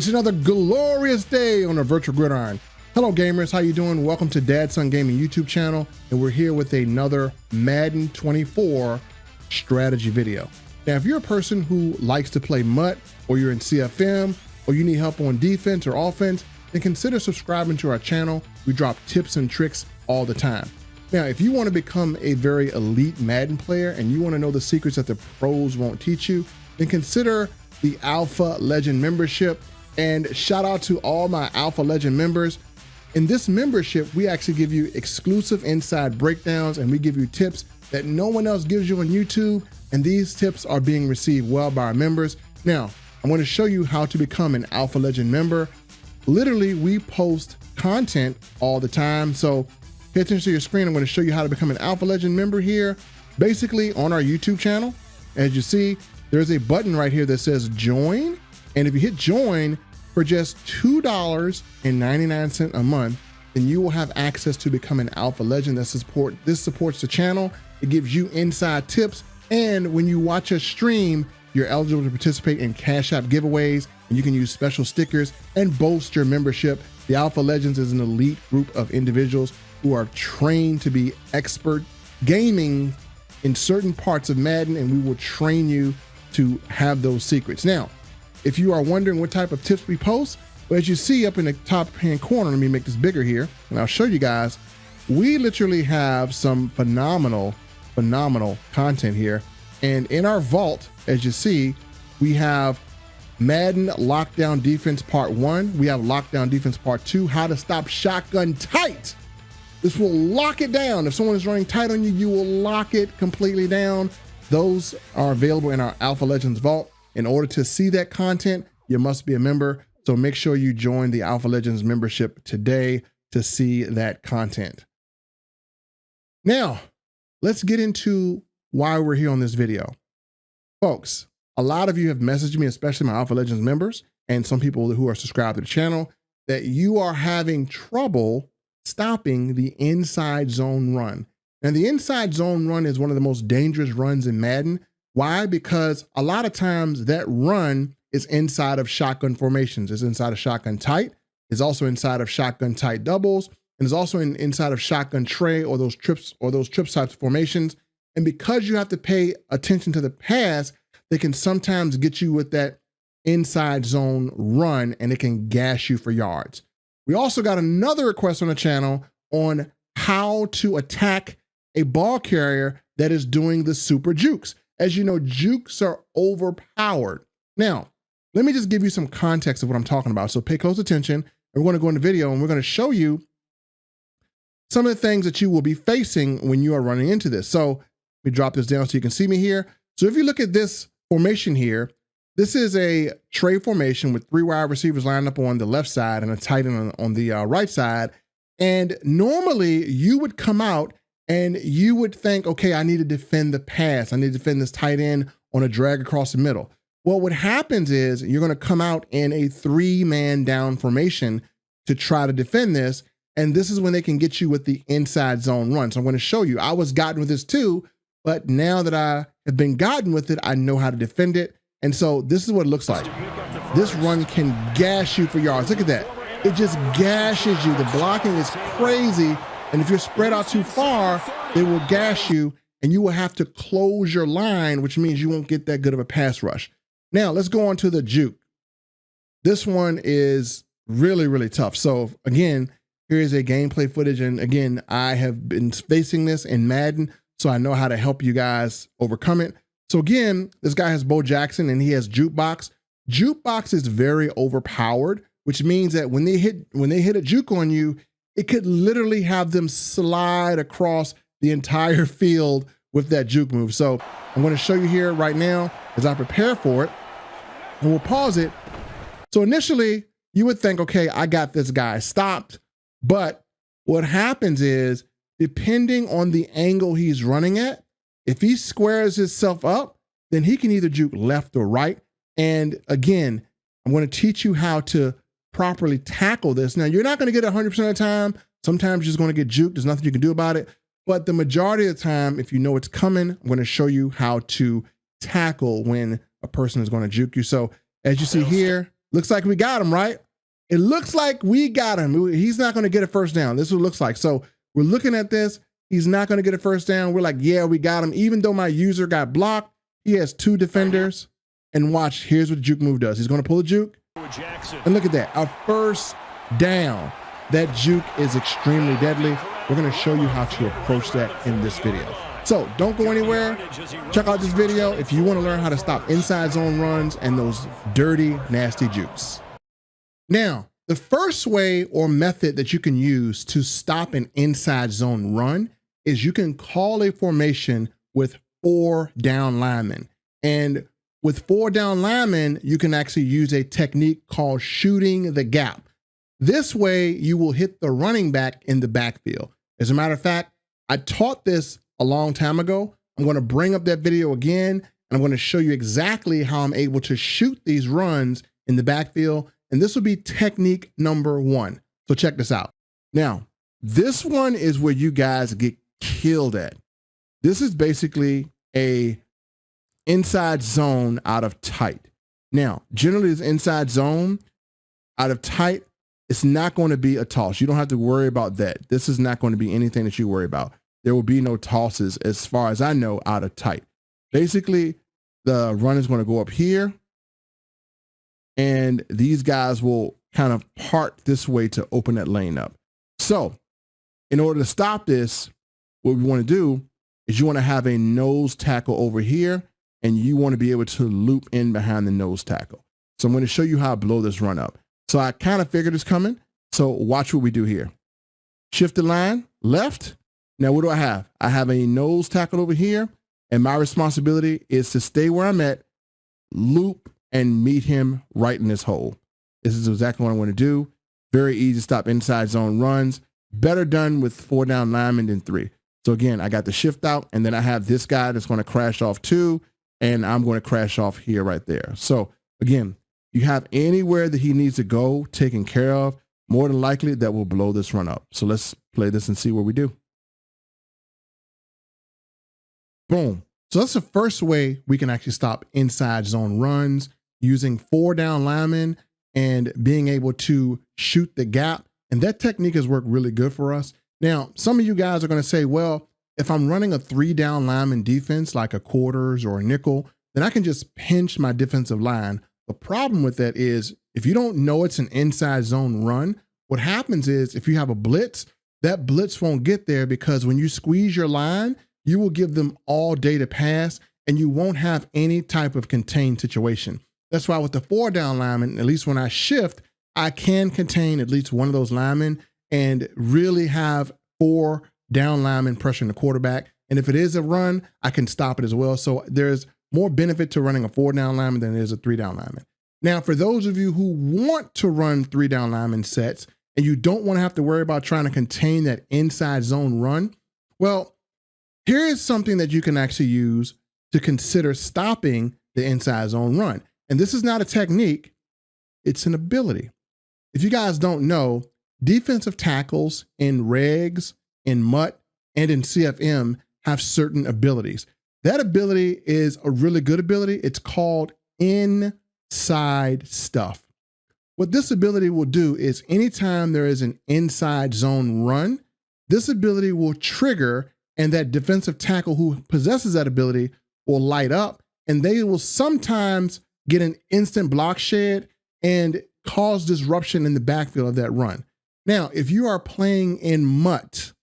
It's another glorious day on the virtual gridiron. Hello gamers, how you doing? Welcome to Dadson Gaming YouTube channel, and we're here with another Madden 24 strategy video. Now, if you're a person who likes to play MUT, or you're in CFM, or you need help on defense or offense, then consider subscribing to our channel. We drop tips and tricks all the time. Now, if you want to become a very elite Madden player and you want to know the secrets that the pros won't teach you, then consider the Alpha Legend membership. And shout out to all my Alpha Legend members. In this membership, we actually give you exclusive inside breakdowns, and we give you tips that no one else gives you on YouTube. And these tips are being received well by our members. Now, I'm going to show you how to become an Alpha Legend member. Literally, we post content all the time. So pay attention to your screen. I'm going to show you how to become an Alpha Legend member here. Basically, on our YouTube channel, as you see, there's a button right here that says join. And if you hit join for just $2.99 a month, then you will have access to become an Alpha Legend. This supports the channel. It gives you inside tips. And when you watch a stream, you're eligible to participate in Cash App giveaways, and you can use special stickers and bolster membership. The Alpha Legends is an elite group of individuals who are trained to be expert gaming in certain parts of Madden, and we will train you to have those secrets. Now, if you are wondering what type of tips we post, well, as you see up in the top hand corner, let me make this bigger here, and I'll show you guys, we literally have some phenomenal content here. And in our vault, as you see, we have Madden Lockdown Defense Part 1. We have Lockdown Defense Part 2, how to stop shotgun tight. This will lock it down. If someone is running tight on you, you will lock it completely down. Those are available in our Alpha Legends vault. In order to see that content, you must be a member. So make sure you join the Alpha Legends membership today to see that content. Now, let's get into why we're here on this video. Folks, a lot of you have messaged me, especially my Alpha Legends members and some people who are subscribed to the channel, that you are having trouble stopping the inside zone run. And the inside zone run is one of the most dangerous runs in Madden. Why? Because a lot of times that run is inside of shotgun formations. It's inside of shotgun tight. It's also inside of shotgun tight doubles. And it's also inside of shotgun tray or those trips types of formations. And because you have to pay attention to the pass, they can sometimes get you with that inside zone run, and it can gash you for yards. We also got another request on the channel on how to attack a ball carrier that is doing the super jukes. As you know, jukes are overpowered. Now, let me just give you some context of what I'm talking about. So pay close attention. We're going to go in the video and we're going to show you some of the things that you will be facing when you are running into this. So let me drop this down so you can see me here. So if you look at this formation here, this is a tray formation with 3 wide receivers lined up on the left side and a tight end on the right side. And normally you would come out and you would think, okay, I need to defend the pass. I need to defend this tight end on a drag across the middle. Well, what happens is you're going to come out in a 3-man down formation to try to defend this. And this is when they can get you with the inside zone run. So I'm going to show you. I was gotten with this too, but now that I have been gotten with it, I know how to defend it. And so this is what it looks like. This run can gash you for yards. Look at that. It just gashes you. The blocking is crazy. And if you're spread out too far, they will gash you and you will have to close your line, which means you won't get that good of a pass rush. Now let's go on to the juke. This one is really, really tough. So again, here is a gameplay footage. And again, I have been facing this in Madden, so I know how to help you guys overcome it. So again, this guy has Bo Jackson and he has jukebox. Jukebox is very overpowered, which means that when they hit a juke on you, it could literally have them slide across the entire field with that juke move. So I'm going to show you here right now as I prepare for it, and we'll pause it. So initially you would think, okay, I got this guy stopped. But what happens is, depending on the angle he's running at, if he squares himself up, then he can either juke left or right. And again, I'm going to teach you how to properly tackle this. Now, you're not going to get 100% of the time. Sometimes you're just going to get juked. There's nothing you can do about it. But the majority of the time, if you know it's coming, I'm going to show you how to tackle when a person is going to juke you. So as you see here, Looks like we got him, right? It looks like we got him. He's not going to get a first down. This is what it looks like. So we're looking at this. He's not going to get a first down. We're like, yeah, we got him. Even though my user got blocked, he has 2 defenders. And watch, here's what the juke move does. He's going to pull a juke. And look at that, a first down. That juke is extremely deadly. We're going to show you how to approach that in this video. So don't go anywhere. Check out this video if you want to learn how to stop inside zone runs and those dirty, nasty jukes. Now, the first way or method that you can use to stop an inside zone run is you can call a formation with 4 down linemen. And with 4 down linemen, you can actually use a technique called shooting the gap. This way, you will hit the running back in the backfield. As a matter of fact, I taught this a long time ago. I'm going to bring up that video again, and I'm going to show you exactly how I'm able to shoot these runs in the backfield. And this will be technique number 1. So check this out. Now, this one is where you guys get killed at. This is basically a inside zone out of tight. Now, generally this inside zone out of tight, it's not going to be a toss. You don't have to worry about that. This is not going to be anything that you worry about. There will be no tosses as far as I know out of tight. Basically, the run is going to go up here and these guys will kind of part this way to open that lane up. So in order to stop this, what we want to do is you want to have a nose tackle over here and you want to be able to loop in behind the nose tackle. So I'm going to show you how I blow this run up. So I kind of figured it's coming. So watch what we do here. Shift the line left. Now what do I have? I have a nose tackle over here and my responsibility is to stay where I'm at, loop and meet him right in this hole. This is exactly what I want to do. Very easy to stop inside zone runs. Better done with 4 down linemen than 3. So again, I got the shift out and then I have this guy that's going to crash off too. And I'm going to crash off here right there. So again, you have anywhere that he needs to go taken care of, more than likely that will blow this run up. So let's play this and see what we do. Boom. So that's the first way we can actually stop inside zone runs using 4 down linemen and being able to shoot the gap. And that technique has worked really good for us. Now, some of you guys are going to say, well, if I'm running a 3 down lineman defense, like a quarters or a nickel, then I can just pinch my defensive line. The problem with that is if you don't know it's an inside zone run, what happens is if you have a blitz, that blitz won't get there because when you squeeze your line, you will give them all day to pass and you won't have any type of contained situation. That's why with the 4 down lineman, at least when I shift, I can contain at least one of those linemen and really have 4 down linemen pressuring the quarterback. And if it is a run, I can stop it as well. So there's more benefit to running a 4 down lineman than there is a 3 down lineman. Now, for those of you who want to run 3 down lineman sets and you don't want to have to worry about trying to contain that inside zone run, well, here is something that you can actually use to consider stopping the inside zone run. And this is not a technique, it's an ability. If you guys don't know, defensive tackles in regs, in MUT, and in CFM have certain abilities. That ability is a really good ability. It's called inside stuff. What this ability will do is anytime there is an inside zone run, this ability will trigger and that defensive tackle who possesses that ability will light up and they will sometimes get an instant block shed and cause disruption in the backfield of that run. Now, if you are playing in MUT,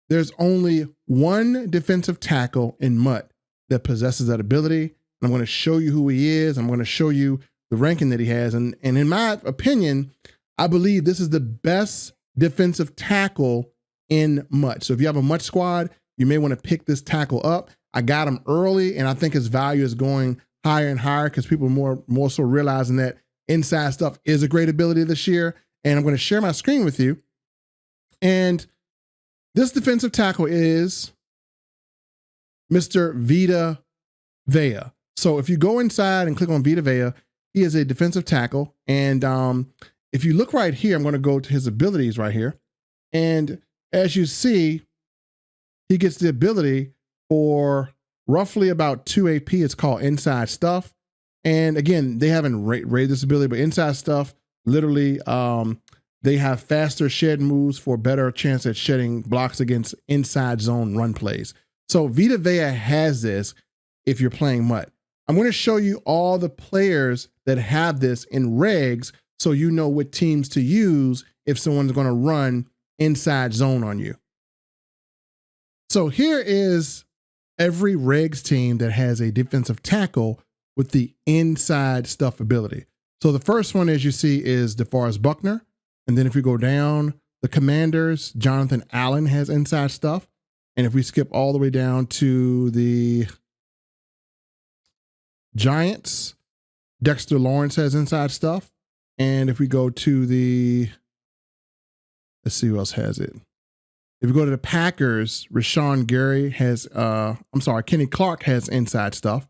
there's only one defensive tackle in MUT that possesses that ability. And I'm going to show you who he is. I'm going to show you the ranking that he has. And in my opinion, I believe this is the best defensive tackle in MUT. So if you have a MUT squad, you may want to pick this tackle up. I got him early and I think his value is going higher and higher because people are more so realizing that inside stuff is a great ability this year. And I'm going to share my screen with you. And this defensive tackle is Mr. Vita Vea. So if you go inside and click on Vita Vea, he is a defensive tackle. And if you look right here, I'm going to go to his abilities right here. And as you see, he gets the ability for roughly about 2 AP. It's called inside stuff. And again, they haven't rated this ability, but inside stuff, literally, they have faster shed moves for better chance at shedding blocks against inside zone run plays. So Vita Vea has this if you're playing MUT. I'm going to show you all the players that have this in regs so you know what teams to use if someone's going to run inside zone on you. So here is every regs team that has a defensive tackle with the inside stuff ability. So the first one, as you see, is DeForest Buckner. And then if we go down, the Commanders, Jonathan Allen has inside stuff. And if we skip all the way down to the Giants, Dexter Lawrence has inside stuff. And if we go to the, let's see who else has it. If we go to the Packers, Rashawn Gary has, Kenny Clark has inside stuff.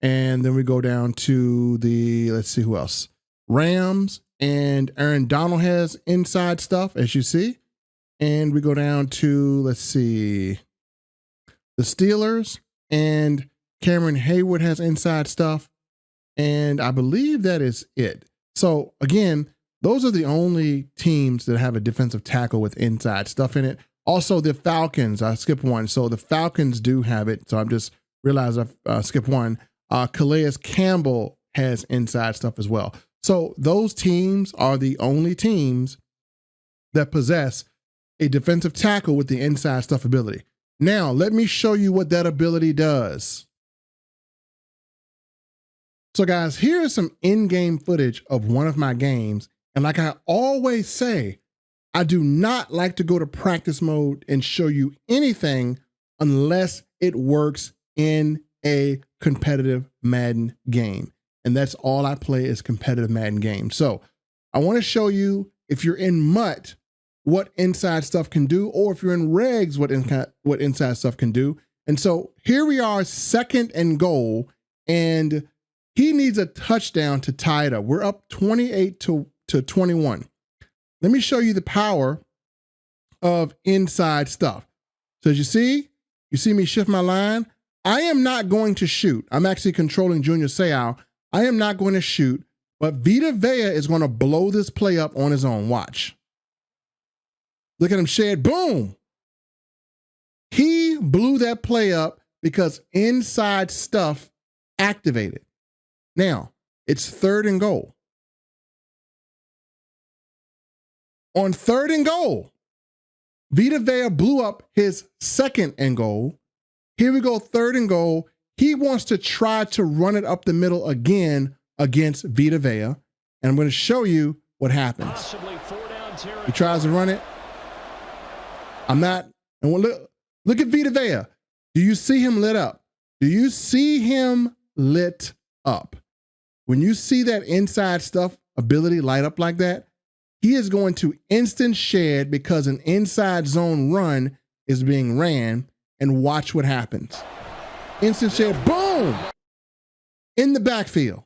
And then we go down to the, let's see who else. Rams and Aaron Donald has inside stuff, as you see. And we go down to, let's see, the Steelers and Cameron Hayward has inside stuff. And I believe that is it. So again, those are the only teams that have a defensive tackle with inside stuff in it. Also the Falcons, I skipped one. So the Falcons do have it. So I'm just realized I skipped one. Calais Campbell has inside stuff as well. So those teams are the only teams that possess a defensive tackle with the inside stuff ability. Now, let me show you what that ability does. So guys, here is some in-game footage of one of my games. And like I always say, I do not like to go to practice mode and show you anything unless it works in a competitive Madden game. And that's all I play is competitive Madden games. So I want to show you, if you're in MUT, what inside stuff can do, or if you're in regs, what inside stuff can do. And so here we are, 2nd and goal, and he needs a touchdown to tie it up. We're up 28 to 21. Let me show you the power of inside stuff. So as you see me shift my line. I am not going to shoot. I'm actually controlling Junior Seau. I am not going to shoot, but Vita Vea is going to blow this play up on his own. Watch. Look at him shed. Boom. He blew that play up because inside stuff activated. Now, it's 3rd and goal. On 3rd and goal, Vita Vea blew up his 2nd and goal. Here we go, 3rd and goal. He wants to try to run it up the middle again against Vita Vea. And I'm going to show you what happens. He tries to run it. I'm not. And look at Vita Vea. Do you see him lit up? Do you see him lit up? When you see that inside stuff ability light up like that, he is going to instant shed because an inside zone run is being ran. And watch what happens. Instant shed, boom, in the backfield.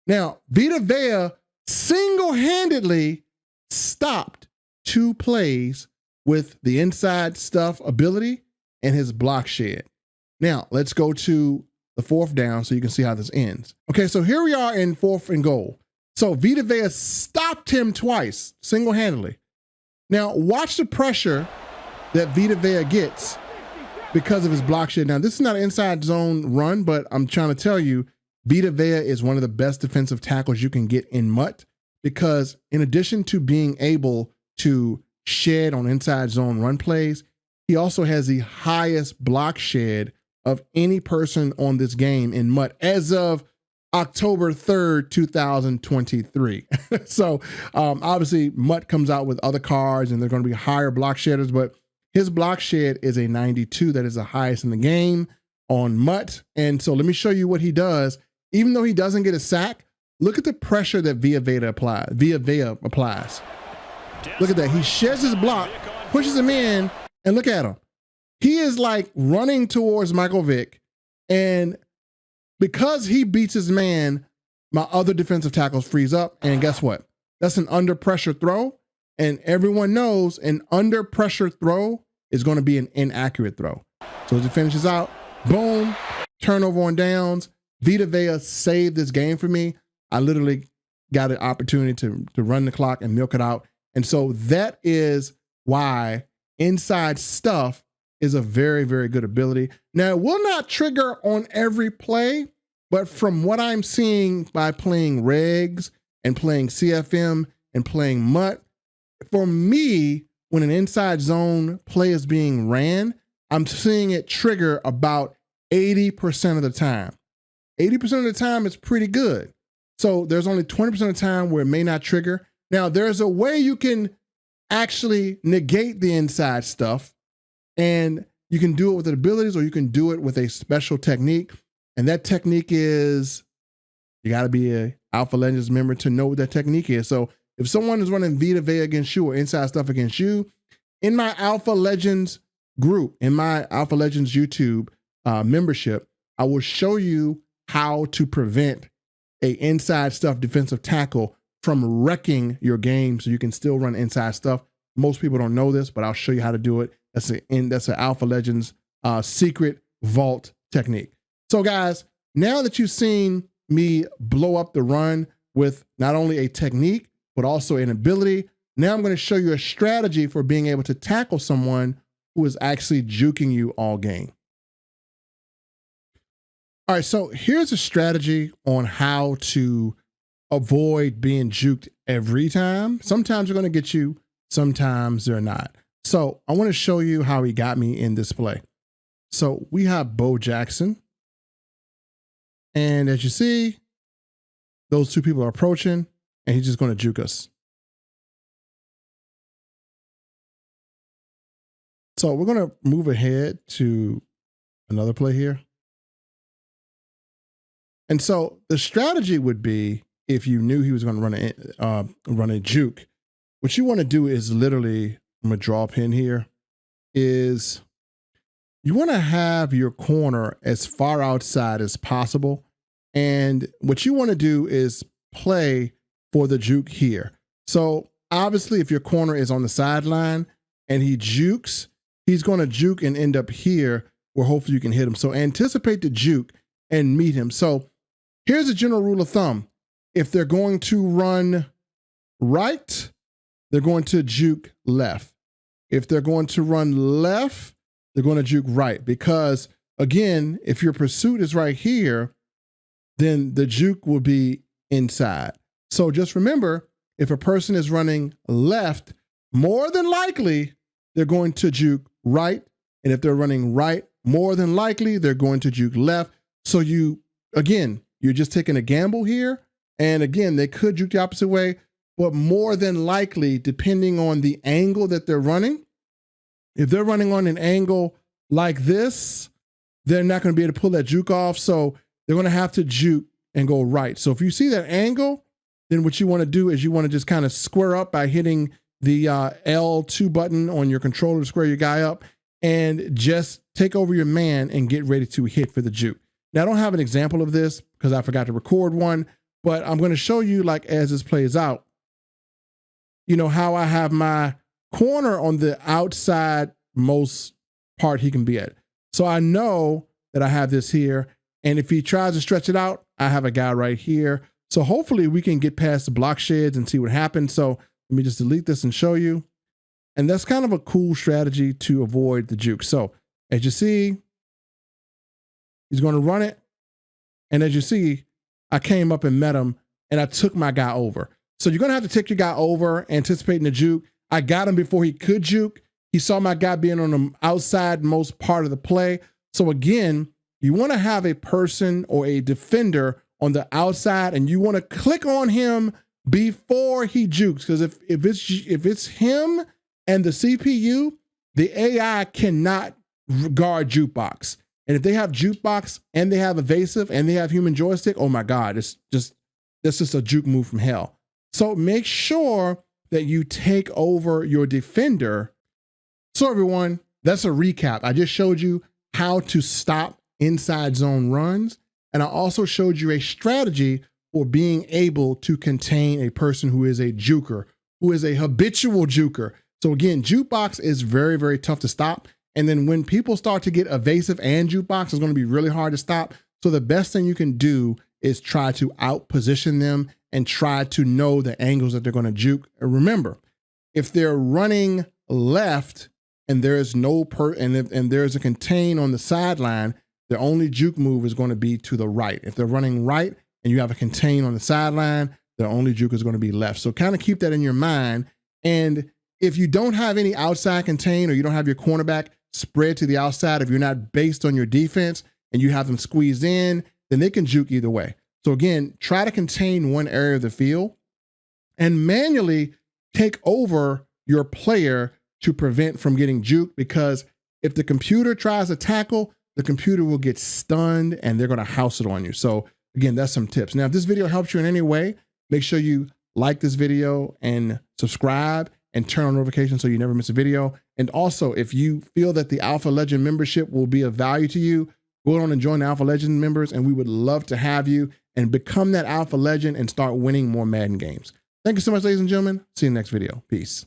Now, Vita Vea single-handedly stopped 2 plays with the inside stuff ability and his block shed. Now, let's go to the 4th down so you can see how this ends. Okay, so here we are in 4th and goal. So Vita Vea stopped him twice, single-handedly. Now, watch the pressure that Vita Vea gets because of his block shed. Now, this is not an inside zone run, but I'm trying to tell you, Vita Vea is one of the best defensive tackles you can get in MUT, because in addition to being able to shed on inside zone run plays, he also has the highest block shed of any person on this game in MUT as of October 3rd, 2023. So obviously MUT comes out with other cards and they're going to be higher block shedders, but his block shed is a 92. That is the highest in the game on MUT. And so let me show you what he does. Even though he doesn't get a sack, look at the pressure that Vita Vea applies. Look at that. He sheds his block, pushes him in, and look at him. He is like running towards Michael Vick. And because he beats his man, my other defensive tackles freeze up. And guess what? That's an under pressure throw. And everyone knows an under pressure throw is going to be an inaccurate throw. So as he finishes out, boom, turnover on downs. Vita Vea saved this game for me. I literally got an opportunity to run the clock and milk it out. And so that is why inside stuff is a very, very good ability. Now, it will not trigger on every play, but from what I'm seeing by playing regs and playing CFM and playing MUT, for me, when an inside zone play is being ran, I'm seeing it trigger about 80% of the time. 80% of the time is pretty good. So there's only 20% of the time where it may not trigger. Now, there's a way you can actually negate the inside stuff, and you can do it with the abilities, or you can do it with a special technique. And that technique is, you got to be a Alpha Legends member to know what that technique is. So if someone is running Vita Vea against you or inside stuff against you, in my Alpha Legends group, in my Alpha Legends YouTube membership, I will show you how to prevent a inside stuff defensive tackle from wrecking your game so you can still run inside stuff. Most people don't know this, but I'll show you how to do it. That's an Alpha Legends secret vault technique. So guys, now that you've seen me blow up the run with not only a technique, but also an ability, now I'm going to show you a strategy for being able to tackle someone who is actually juking you all game. All right, so here's a strategy on how to avoid being juked every time. Sometimes they're going to get you, sometimes they're not. So I want to show you how he got me in this play. So we have Bo Jackson. And as you see, those two people are approaching, and he's just going to juke us. So we're going to move ahead to another play here. And so the strategy would be, if you knew he was going to run a juke, what you want to do is literally, I'm going to draw a pin here, is you want to have your corner as far outside as possible. And what you want to do is play for the juke here. So obviously, if your corner is on the sideline and he jukes, he's going to juke and end up here where hopefully you can hit him. So anticipate the juke and meet him. So here's a general rule of thumb. If they're going to run right, they're going to juke left. If they're going to run left, they're going to juke right. Because again, if your pursuit is right here, then the juke will be inside. So just remember, if a person is running left, more than likely, they're going to juke right. And if they're running right, more than likely, they're going to juke left. So you're just taking a gamble here. And again, they could juke the opposite way, but more than likely, depending on the angle that they're running, if they're running on an angle like this, they're not going to be able to pull that juke off. So they're going to have to juke and go right. So if you see that angle, then what you want to do is you want to just kind of square up by hitting the L2 button on your controller to square your guy up, and just take over your man and get ready to hit for the juke. Now, I don't have an example of this because I forgot to record one, but I'm going to show you, like, as this plays out, you know, how I have my corner on the outside most part he can be at. So I know that I have this here. And if he tries to stretch it out, I have a guy right here. So hopefully we can get past the block sheds and see what happens. So let me just delete this and show you. And that's kind of a cool strategy to avoid the juke. So as you see, he's going to run it. And as you see, I came up and met him and I took my guy over. So you're going to have to take your guy over, anticipating the juke. I got him before he could juke. He saw my guy being on the outside most part of the play. So again, you want to have a person or a defender on the outside, and you want to click on him before he jukes. Because if it's him and the CPU, the AI cannot guard jukebox. And if they have jukebox and they have evasive and they have human joystick, oh my God, that's just a juke move from hell. So make sure that you take over your defender. So everyone, that's a recap. I just showed you how to stop inside zone runs. And I also showed you a strategy for being able to contain a person who is a juker, who is a habitual juker. So again, jukebox is very, very tough to stop. And then when people start to get evasive and jukebox, it's going to be really hard to stop. So the best thing you can do is try to outposition them and try to know the angles that they're going to juke. Remember, if they're running left and there's and there's a contain on the sideline, the only juke move is going to be to the right. If they're running right and you have a contain on the sideline, the only juke is going to be left. So kind of keep that in your mind. And if you don't have any outside contain, or you don't have your cornerback spread to the outside, if you're not based on your defense and you have them squeezed in, then they can juke either way. So again, try to contain one area of the field and manually take over your player to prevent from getting juked, because if the computer tries to tackle, the computer will get stunned and they're going to house it on you. So again, that's some tips. Now, if this video helps you in any way, make sure you like this video and subscribe and turn on notifications so you never miss a video. And also, if you feel that the Alpha Legend membership will be of value to you, go on and join the Alpha Legend members, and we would love to have you and become that Alpha Legend and start winning more Madden games. Thank you so much, ladies and gentlemen. See you in the next video. Peace.